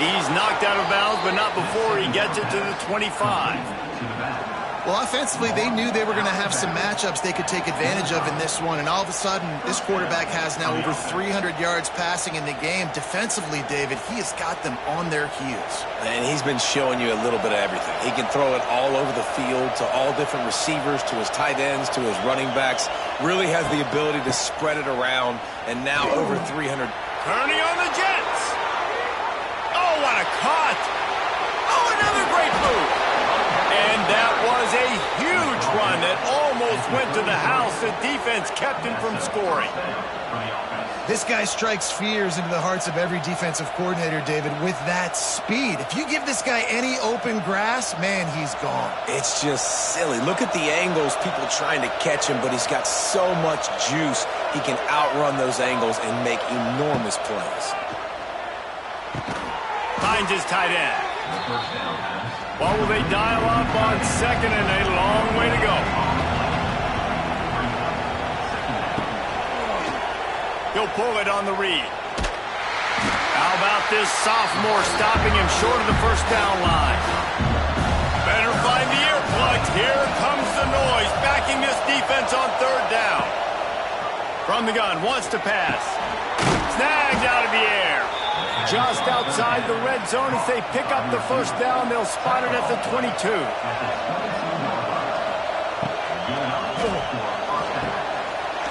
He's knocked out of bounds, but not before he gets it to the 25. Well, offensively, they knew they were going to have some matchups they could take advantage of in this one, and all of a sudden, this quarterback has now over 300 yards passing in the game. Defensively, David, he has got them on their heels. And he's been showing you a little bit of everything. He can throw it all over the field to all different receivers, to his tight ends, to his running backs. Really has the ability to spread it around, and now over 300. Kearney on the Jets. Oh, what a cut. Oh, another great move. And that was a huge run that almost went to the house. The defense kept him from scoring. This guy strikes fears into the hearts of every defensive coordinator, David, with that speed. If you give this guy any open grass, man, he's gone. It's just silly. Look at the angles, people trying to catch him, but he's got so much juice. He can outrun those angles and make enormous plays. Finds his tight end. What will they dial up on 2nd and a long way to go? He'll pull it on the read. How about this sophomore stopping him short of the 1st down line? Better find the earplugs. Here comes the noise, backing this defense on 3rd down. From the gun, wants to pass. Snagged out of the air. Just outside the red zone as they pick up the 1st down. They'll spot it at the 22.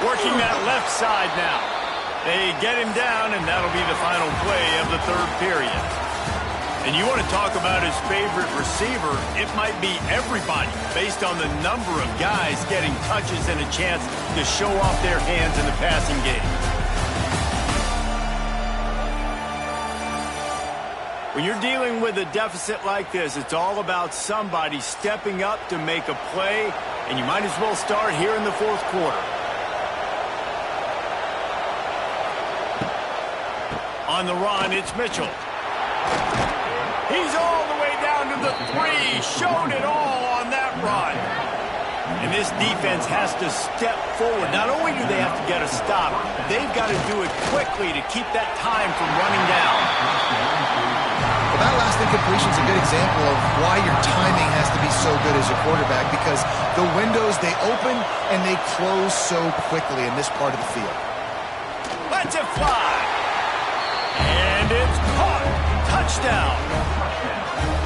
Working that left side now. They get him down, and that'll be the final play of the 3rd period. And you want to talk about his favorite receiver, it might be everybody based on the number of guys getting touches and a chance to show off their hands in the passing game. When you're dealing with a deficit like this, it's all about somebody stepping up to make a play, and you might as well start here in the 4th quarter. On the run, it's Mitchell. He's all the way down to the 3. Showed it all on that run. And this defense has to step forward. Not only do they have to get a stop, they've got to do it quickly to keep that time from running down. Well, that last incompletion is a good example of why your timing has to be so good as a quarterback, because the windows, they open and they close so quickly in this part of the field. Let's it fly. And it's caught. Touchdown.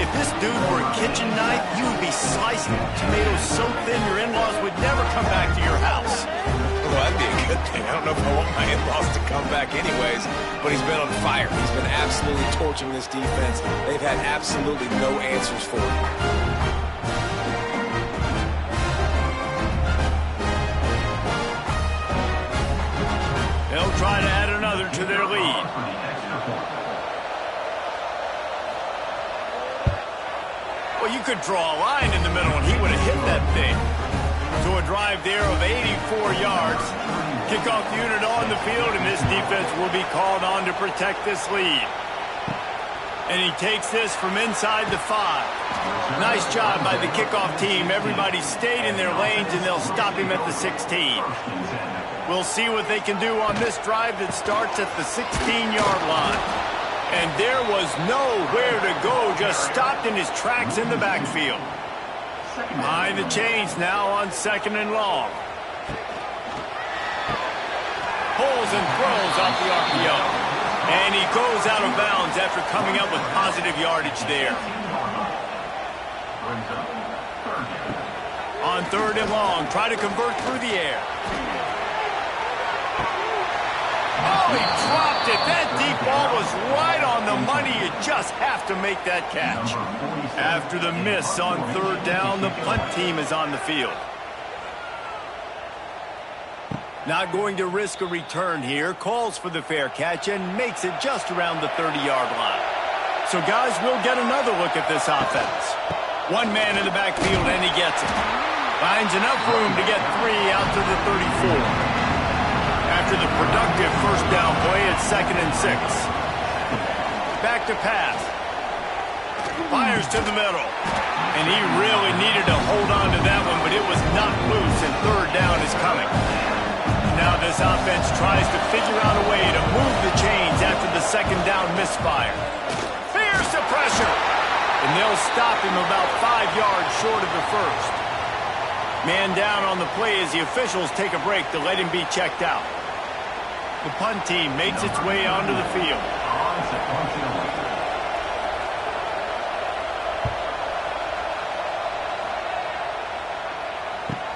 If this dude were a kitchen knife, you would be slicing tomatoes so thin your in-laws would never come back to your house. Well, that'd be a good thing. I don't know if I want my in-laws to come back anyways, but he's been on fire. He's been absolutely torching this defense. They've had absolutely no answers for him. Well, you could draw a line in the middle, and he would have hit that thing. So a drive there of 84 yards. Kickoff unit on the field, and this defense will be called on to protect this lead. And he takes this from inside the 5. Nice job by the kickoff team. Everybody stayed in their lanes, and they'll stop him at the 16. We'll see what they can do on this drive that starts at the 16-yard line. And there was nowhere to go, just stopped in his tracks in the backfield. Behind the chains now on 2nd and long. Pulls and throws off the RPO. And he goes out of bounds after coming up with positive yardage there. On 3rd and long, try to convert through the air. Oh, he dropped it. That deep ball was right on the money. You just have to make that catch. After the miss on 3rd down, the punt team is on the field. Not going to risk a return here. Calls for the fair catch and makes it just around the 30-yard line. So, guys, we'll get another look at this offense. One man in the backfield, and he gets it. Finds enough room to get 3 out to the 34. After the productive first down play, it's 2nd and 6. Back to pass. Fires to the middle. And he really needed to hold on to that one, but it was not loose, and 3rd down is coming. Now this offense tries to figure out a way to move the chains after the 2nd down misfire. Fierce the pressure. And they'll stop him about 5 yards short of the 1st. Man down on the play as the officials take a break to let him be checked out. The punt team makes its way onto the field.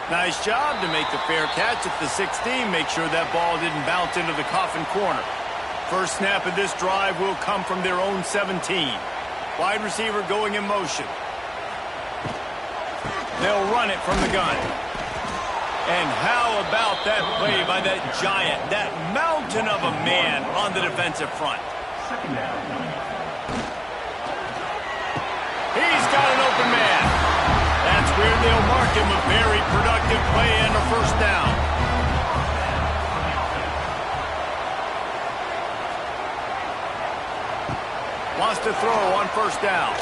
Nice job to make the fair catch at the 16. Make sure that ball didn't bounce into the coffin corner. First snap of this drive will come from their own 17. Wide receiver going in motion. They'll run it from the gun. And how about that play by that giant, that mountain of a man on the defensive front? He's got an open man. That's where they'll mark him a very productive play and a first down. Wants to throw on first down.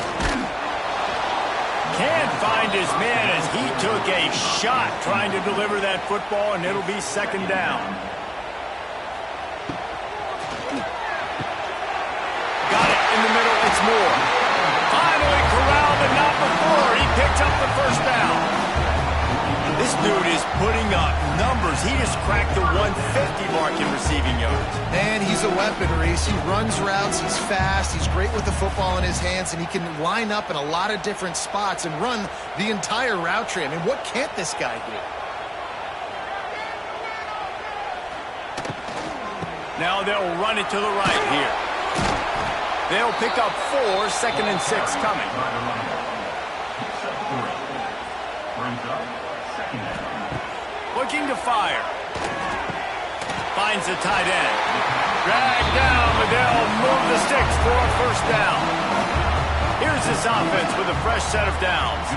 Can't find his man as he took a shot trying to deliver that football, and it'll be 2nd down. Got it in the middle. It's Moore. Finally corralled, but not before. He picks up the first down. This dude is putting up numbers. He just cracked the 150 mark in receiving yards. Man, he's a weapon, Reese. He runs routes. He's fast. He's great with the football in his hands, and he can line up in a lot of different spots and run the entire route tree. I mean, what can't this guy do? Now they'll run it to the right here. They'll pick up 4, 2nd and 6 coming. Looking to fire. Finds the tight end. Dragged down, but they'll move the sticks for a first down. Here's this offense with a fresh set of downs.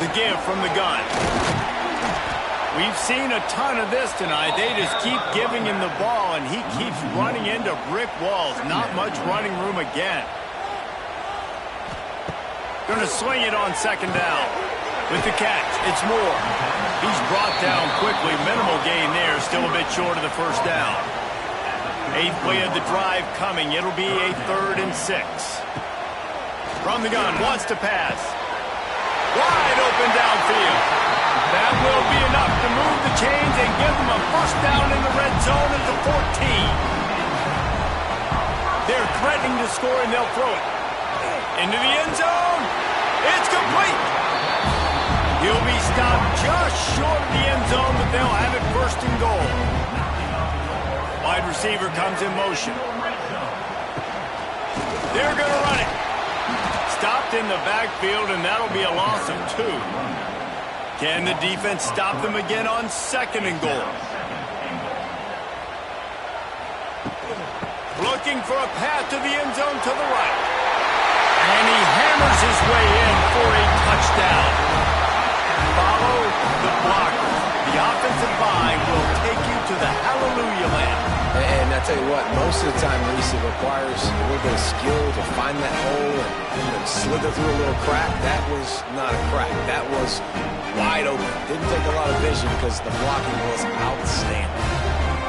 The give from the gun. We've seen a ton of this tonight. They just keep giving him the ball, and he keeps running into brick walls. Not much running room again. Going to swing it on 2nd down. With the catch, it's Moore. He's brought down quickly. Minimal gain there. Still a bit short of the first down. 8th play of the drive coming. It'll be a 3rd and 6. From the gun, wants to pass. Wide open downfield. That will be enough to move the chains and give them a first down in the red zone at the 14. They're threatening to score, and they'll throw it. Into the end zone. It's complete. He'll be stopped just short of the end zone, but they'll have it 1st and goal. Wide receiver comes in motion. They're going to run it. Stopped in the backfield, and that'll be a loss of 2. Can the defense stop them again on 2nd and goal? looking for a path to the end zone to the right. And he hammers his way in for a touchdown. Follow the blocker. The offensive line will take you to the hallelujah land. And I tell you what, most of the time, Reese, it requires a little bit of skill to find that hole and slither through a little crack. That was not a crack. That was wide open. Didn't take a lot of vision because the blocking was outstanding.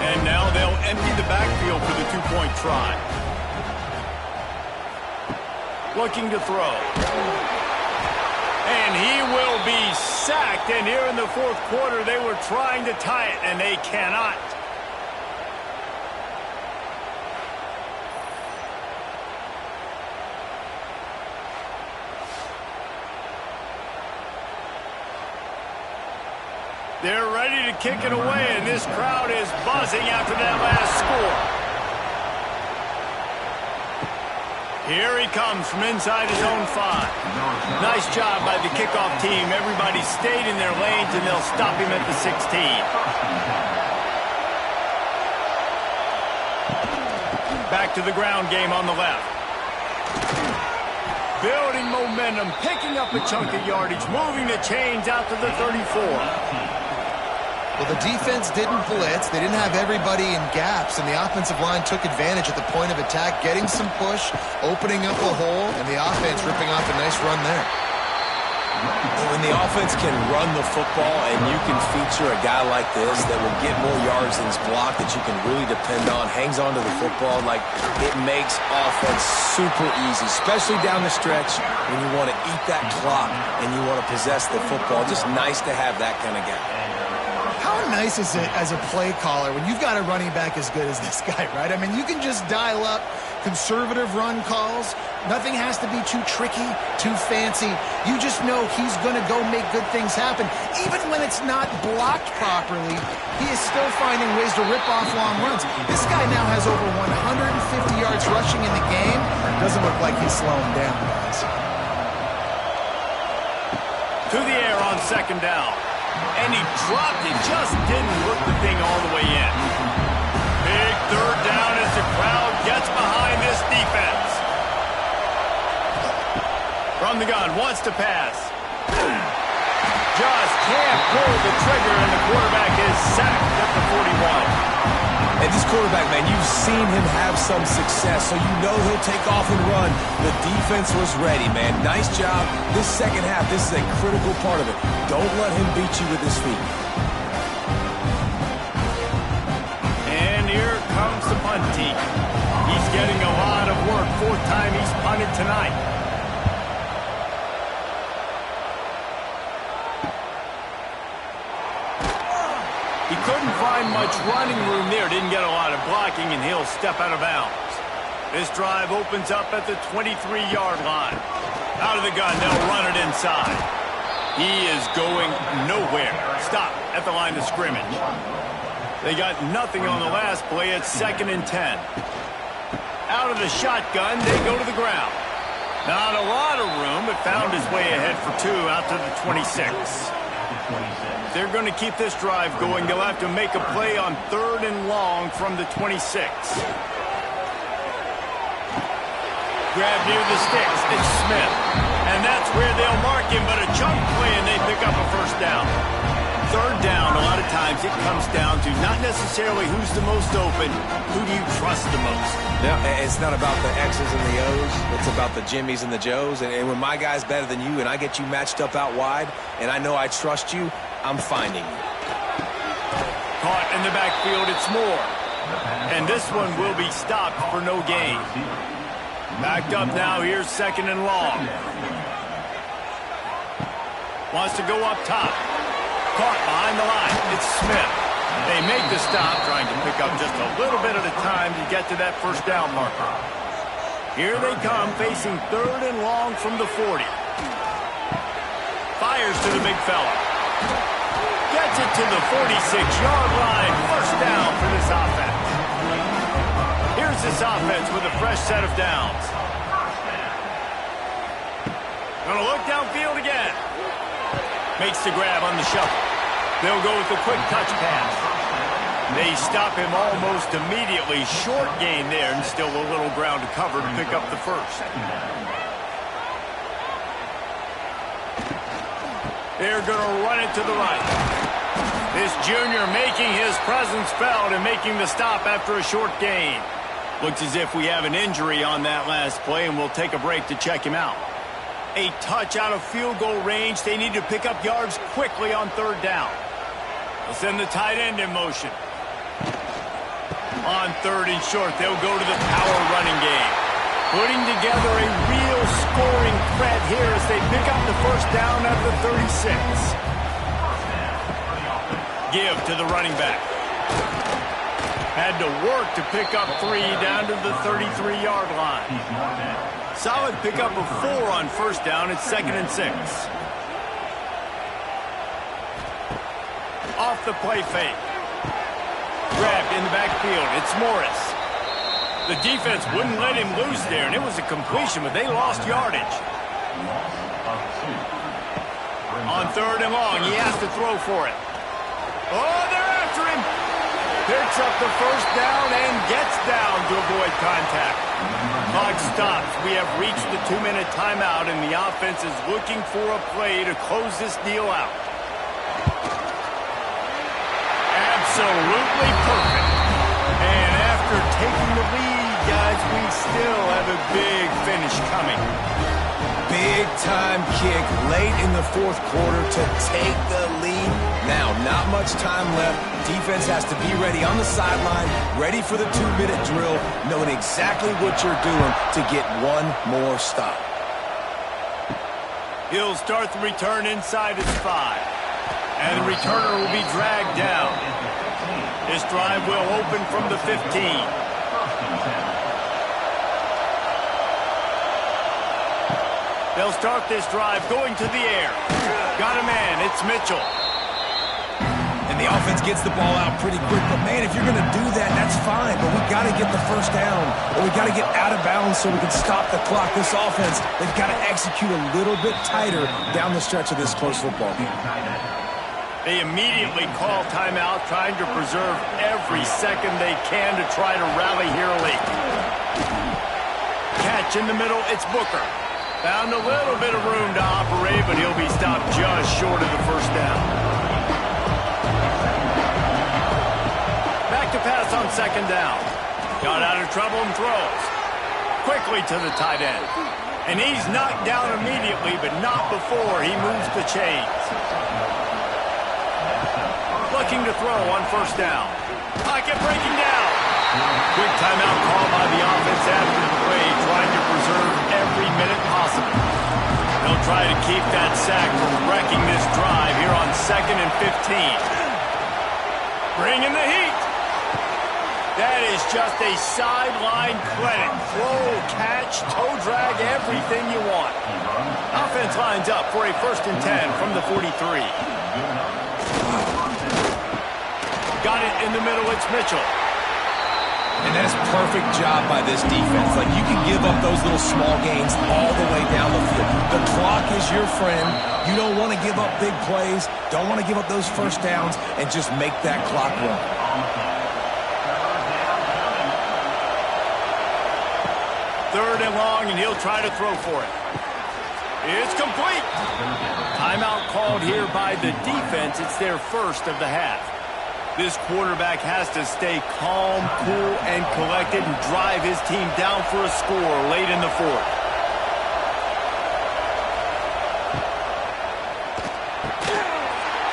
And now they'll empty the backfield for the two-point try. Looking to throw. And he will be sacked. And here in the fourth quarter, they were trying to tie it, and they cannot. They're ready to kick it away, and this crowd is buzzing after that last score. Here he comes from inside his own 5. Nice job by the kickoff team. Everybody stayed in their lanes, and they'll stop him at the 16. Back to the ground game on the left. Building momentum, picking up a chunk of yardage, moving the chains out to the 34. Well, the defense didn't blitz. They didn't have everybody in gaps, and the offensive line took advantage at the point of attack, getting some push, opening up a hole, and the offense ripping off a nice run there. When the offense can run the football and you can feature a guy like this that will get more yards than his block, that you can really depend on, hangs on to the football, like it makes offense super easy, especially down the stretch when you want to eat that clock and you want to possess the football. Just nice to have that kind of guy. How nice is it as a play caller when you've got a running back as good as this guy, right? I mean, you can just dial up conservative run calls. Nothing has to be too tricky, too fancy. You just know he's going to go make good things happen. Even when it's not blocked properly, he is still finding ways to rip off long runs. This guy now has over 150 yards rushing in the game. Doesn't look like he's slowing down, guys. To the air on second down. And he dropped it, just didn't look the thing all the way in. Big third down as the crowd gets behind this defense. From the gun, wants to pass. Just can't pull the trigger, and the quarterback is sacked at the 41. And this quarterback, man, you've seen him have some success, so you know he'll take off and run. The defense was ready, man. Nice job. This second half, this is a critical part of it. Don't let him beat you with his feet. And here comes the punt team. He's getting a lot of work. Fourth time he's punted tonight. He couldn't find much running room there. Didn't get a lot of blocking, and he'll step out of bounds. This drive opens up at the 23-yard line. Out of the gun, they'll run it inside. He is going nowhere. Stop at the line of scrimmage. They got nothing on the last play. It's 2nd and 10. Out of the shotgun, they go to the ground. Not a lot of room, but found his way ahead for 2 out to the 26. They're going to keep this drive going. They'll have to make a play on 3rd and long from the 26. Grab near the sticks. It's Smith. And that's where they'll mark him, but a chunk play, and they pick up a first down. 3rd down, a lot of times it comes down to not necessarily who's the most open, who do you trust the most? Yeah, it's not about the X's and the O's. It's about the Jimmies and the Joes. And when my guy's better than you and I get you matched up out wide and I know I trust you, I'm finding you. Caught in the backfield, it's Moore. And this one will be stopped for no gain. Backed up now, here's 2nd and long. Wants to go up top. Caught behind the line. It's Smith. They make the stop, trying to pick up just a little bit at a time to get to that first down marker. Here they come, facing 3rd and long from the 40. Fires to the big fella. Gets it to the 46-yard line. First down for this offense. Here's this offense with a fresh set of downs. Gonna look downfield again. Makes the grab on the shuffle. They'll go with the quick touch pass. They stop him almost immediately. Short gain there, and still a little ground to cover to pick up the first. They're going to run it to the right. This junior making his presence felt and making the stop after a short gain. Looks as if we have an injury on that last play, and we'll take a break to check him out. A touch out of field goal range. They need to pick up yards quickly on third down. They'll send the tight end in motion. On third and short, they'll go to the power running game. Putting together a real scoring threat here as they pick up the first down at the 36. Give to the running back. Had to work to pick up 3 down to the 33-yard line. Solid pickup of 4 on first down. It's 2nd and 6. Off the play fake. Grabbed in the backfield. It's Morris. The defense wouldn't let him loose there, and it was a completion, but they lost yardage. On third and long, he has to throw for it. Oh, they're after him. Picks up the first down and gets down to avoid contact. Clock stops. We have reached the 2-minute timeout, and the offense is looking for a play to close this deal out. Absolutely perfect. And after taking the lead, guys, we still have a big finish coming. Big-time kick late in the fourth quarter to take the lead. Now, not much time left. Defense has to be ready on the sideline, ready for the 2-minute drill, knowing exactly what you're doing to get one more stop. He'll start the return inside his 5. And the returner will be dragged down. This drive will open from the 15. They'll start this drive going to the air. Got a man. It's Mitchell. And the offense gets the ball out pretty quick. But, man, if you're going to do that, that's fine. But we got to get the first down, or we got to get out of bounds so we can stop the clock. This offense, they've got to execute a little bit tighter down the stretch of this close football game. They immediately call timeout, trying to preserve every second they can to try to rally here late. Catch in the middle, it's Booker. Found a little bit of room to operate, but he'll be stopped just short of the first down. Back to pass on second down. Got out of trouble and throws. Quickly to the tight end. And he's knocked down immediately, but not before he moves the chains. Looking to throw on first down. Pocket breaking down. Quick timeout call by the offense after the play, trying to preserve every minute possible. They'll try to keep that sack from wrecking this drive here on 2nd and 15. Bring in the heat. That is just a sideline clinic. Throw, catch, toe drag, everything you want. Offense lines up for a 1st and 10 from the 43. Got it in the middle, it's Mitchell. And that's perfect job by this defense. Like, you can give up those little small gains all the way down the field. The clock is your friend. You don't want to give up big plays. Don't want to give up those first downs and just make that clock run. Third and long, and he'll try to throw for it. It's complete. Timeout called here by the defense. It's their first of the half. This quarterback has to stay calm, cool, and collected and drive his team down for a score late in the fourth.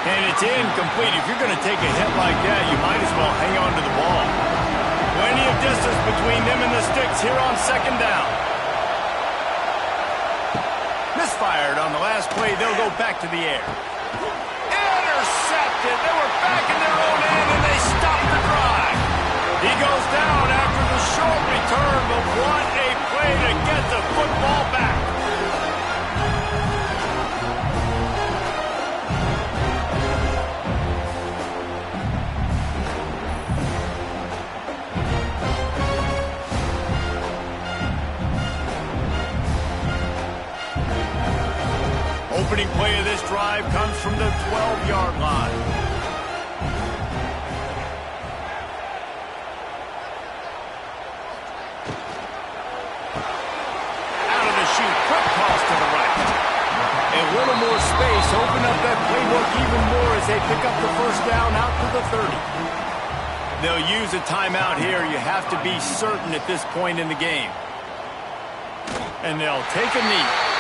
And it's incomplete. If you're going to take a hit like that, you might as well hang on to the ball. Plenty of distance between them and the sticks here on second down. Misfired on the last play. They'll go back to the air. Intercepted. They were back in their own end, and they stopped the drive. He goes down after the short return, but what a play to get the football back. Opening play of this drive comes from the 12-yard line. space, open up that playbook even more as they pick up the first down out to the 30. They'll use a timeout here. You have to be certain at this point in the game. And they'll take a knee.